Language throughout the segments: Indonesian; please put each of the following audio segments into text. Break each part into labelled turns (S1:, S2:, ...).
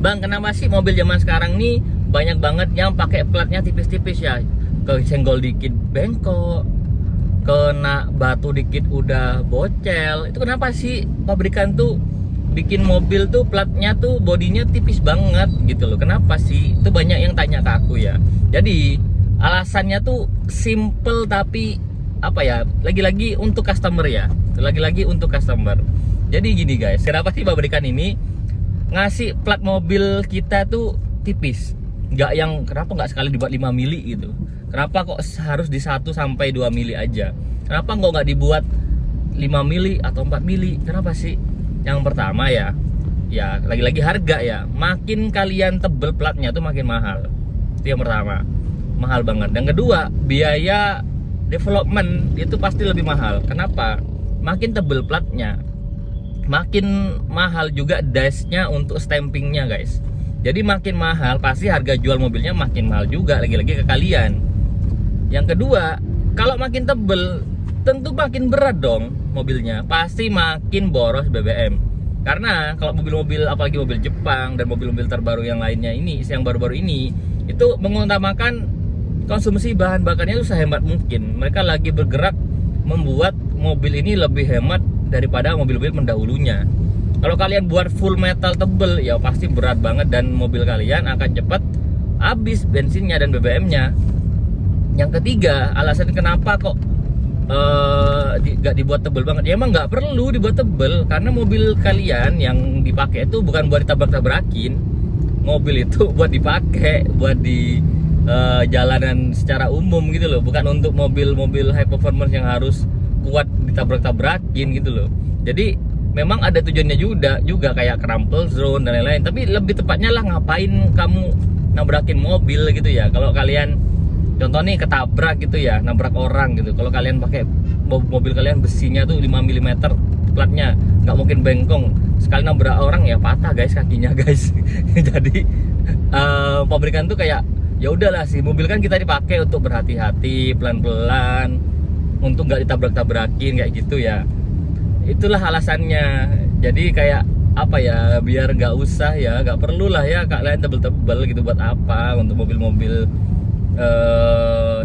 S1: Bang, kenapa sih mobil zaman sekarang nih banyak banget yang pakai platnya tipis-tipis ya? Kesenggol dikit bengkok, kena batu dikit udah bocel. Itu kenapa sih pabrikan tuh bikin mobil tuh platnya tuh bodinya tipis banget gitu loh? Kenapa sih? Itu banyak yang tanya ke aku ya. Jadi alasannya tuh simple tapi apa ya? Lagi-lagi untuk customer ya. Lagi-lagi untuk customer. Jadi gini guys, kenapa sih pabrikan ini ngasih plat mobil kita tuh tipis? Kenapa nggak sekali dibuat 5 mili gitu? Kenapa kok harus di 1 sampai 2 mili aja? Kenapa nggak dibuat 5 mili atau 4 mili? Kenapa sih? Yang pertama ya lagi-lagi harga ya. Makin kalian tebel platnya tuh makin mahal. Itu yang pertama. Mahal banget. Yang kedua, biaya development itu pasti lebih mahal. Kenapa? Makin tebel platnya, makin mahal juga dice-nya untuk stampingnya guys. Jadi makin mahal pasti harga jual mobilnya makin mahal juga, lagi-lagi ke kalian. Yang kedua, kalau makin tebel tentu makin berat dong mobilnya, pasti makin boros BBM. Karena kalau mobil-mobil, apalagi mobil Jepang dan mobil-mobil terbaru yang lainnya ini, yang baru-baru ini, itu mengutamakan konsumsi bahan bakarnya itu sehemat mungkin. Mereka lagi bergerak membuat mobil ini lebih hemat daripada mobil-mobil pendahulunya. Kalau kalian buat full metal tebel ya pasti berat banget dan mobil kalian akan cepat habis bensinnya dan BBM-nya. Yang ketiga, alasan kenapa kok gak dibuat tebel banget, ya emang nggak perlu dibuat tebel, karena mobil kalian yang dipakai itu bukan buat ditabrak-tabrakin. Mobil itu buat dipakai, buat di jalanan secara umum gitu loh, bukan untuk mobil-mobil high performance yang harus kuat ditabrak-tabrakin gitu loh. Jadi memang ada tujuannya juga kayak crumple zone dan lain-lain. Tapi lebih tepatnya lah, ngapain kamu nabrakin mobil gitu ya? Kalau kalian contoh nih ketabrak gitu ya, nabrak orang gitu. Kalau kalian pakai mobil kalian besinya tuh 5 mm platnya, nggak mungkin bengkong. Sekali nabrak orang ya patah guys kakinya guys. Jadi pabrikan tuh kayak ya udahlah sih, mobil kan kita dipakai untuk berhati-hati, pelan-pelan, untuk nggak ditabrak-tabrakin kayak gitu ya. Itulah alasannya. Jadi kayak apa ya, biar nggak usah ya, nggak perlu lah ya kalian tebel-tebel gitu. Buat apa untuk mobil-mobil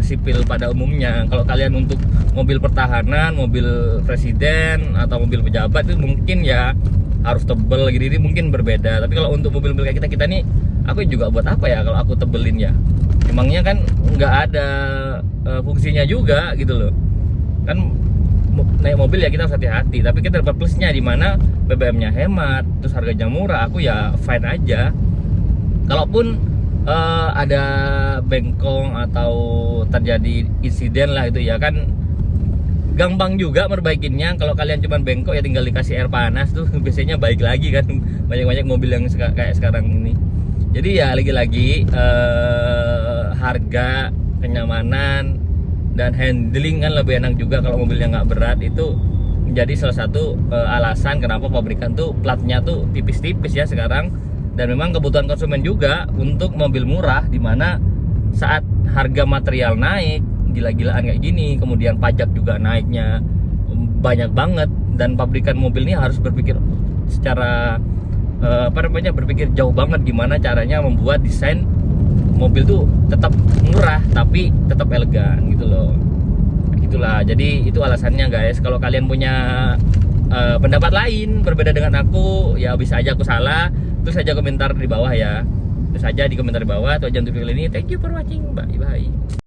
S1: sipil pada umumnya? Kalau kalian untuk mobil pertahanan, mobil presiden atau mobil pejabat itu mungkin ya harus tebel gini mungkin berbeda. Tapi kalau untuk mobil-mobil kayak kita nih, aku juga buat apa ya kalau aku tebelin ya? Emangnya kan nggak ada fungsinya juga gitu loh. Kan naik mobil ya kita harus hati-hati, tapi kita dapat plusnya di mana BBM-nya hemat, terus harganya murah. Aku ya fine aja. Kalaupun ada bengkong atau terjadi insiden lah itu ya kan gampang juga merbaikinnya. Kalau kalian cuma bengkok ya tinggal dikasih air panas tuh biasanya baik lagi kan. Banyak-banyak mobil yang kayak sekarang ini. Jadi ya lagi-lagi harga, kenyamanan, dan handling kan lebih enak juga kalau mobilnya nggak berat. Itu menjadi salah satu alasan kenapa pabrikan tuh platnya tuh tipis-tipis ya sekarang. Dan memang kebutuhan konsumen juga untuk mobil murah, dimana saat harga material naik gila-gilaan kayak gini, kemudian pajak juga naiknya banyak banget, dan pabrikan mobil ini harus berpikir secara berpikir jauh banget gimana caranya membuat desain mobil tuh tetap murah tapi tetap elegan gitu loh. Itulah, jadi itu alasannya guys. Kalau kalian punya pendapat lain berbeda dengan aku ya bisa aja aku salah, terus aja komentar di bawah ya. Terus aja di komentar di bawah. Atau jangan lupa ini. Thank you for watching. Bye bye.